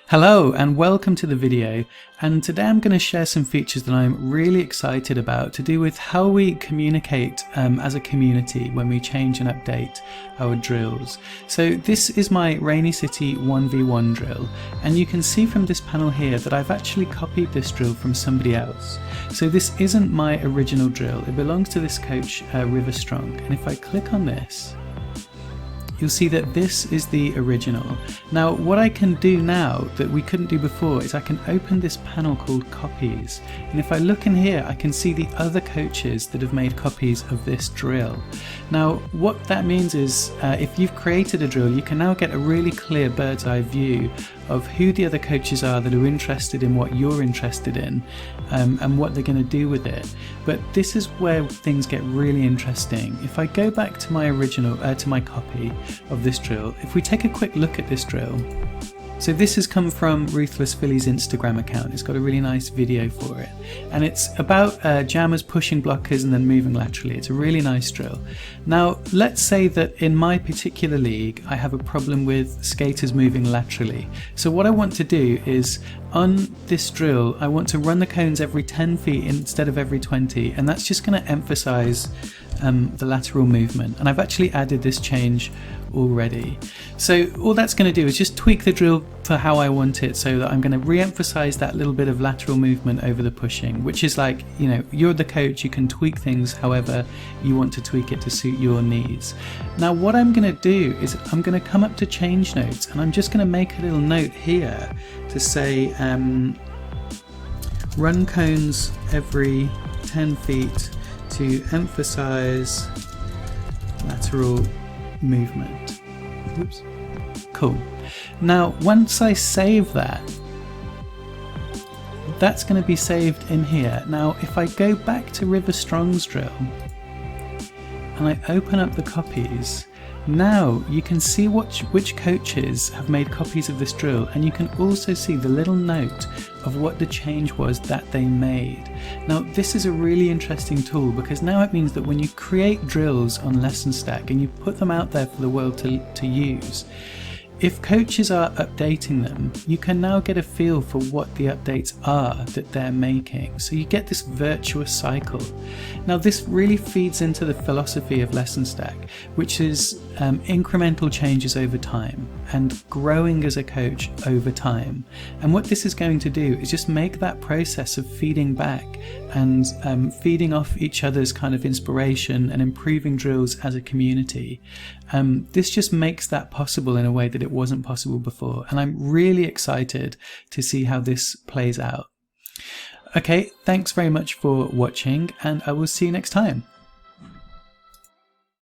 Hello and welcome to the video, and today I'm going to share some features that I'm really excited about to do with how we communicate as a community when we change and update our drills. So this is my Rainy City 1v1 drill, and you can see from this panel here that I've actually copied this drill from somebody else. So this isn't my original drill, it belongs to this coach River Strong, and if I click on this, you'll see that this is the original. Now what I can do now that we couldn't do before is I can open this panel called copies, and if I look in here I can see the other coaches that have made copies of this drill. Now what that means is if you've created a drill, you can now get a really clear bird's eye view of who the other coaches are that are interested in what you're interested in and what they're going to do with it. But this is where things get really interesting. If I go back to my original, to my copy of this drill, if we take a quick look at this drill, so this has come from Ruthless Philly's Instagram account. It's got a really nice video for it, and it's about jammers pushing blockers and then moving laterally. It's a really nice drill. Now let's say that in my particular league I have a problem with skaters moving laterally. So what I want to do is on this drill I want to run the cones every 10 feet instead of every 20, and that's just going to emphasize the lateral movement, and I've actually added this change already. So all that's going to do is just tweak the drill for how I want it, so that I'm going to re-emphasize that little bit of lateral movement over the pushing, which is like, you know, you're the coach, you can tweak things however you want to tweak it to suit your needs. Now what I'm going to do is I'm going to come up to change notes, and I'm just going to make a little note here to say run cones every 10 feet to emphasize lateral movement. Oops. Cool. Now once I save that, that's going to be saved in here. Now if I go back to River Strong's drill and I open up the copies, now you can see which coaches have made copies of this drill, and you can also see the little note of what the change was that they made. Now this is a really interesting tool, because now it means that when you create drills on LessonStack and you put them out there for the world to use, if coaches are updating them, you can now get a feel for what the updates are that they're making. So you get this virtuous cycle. Now this really feeds into the philosophy of LessonStack, which is incremental changes over time and growing as a coach over time. And what this is going to do is just make that process of feeding back and feeding off each other's kind of inspiration and improving drills as a community. This just makes that possible in a way that it wasn't possible before, and I'm really excited to see how this plays out. Okay, thanks very much for watching, and I will see you next time.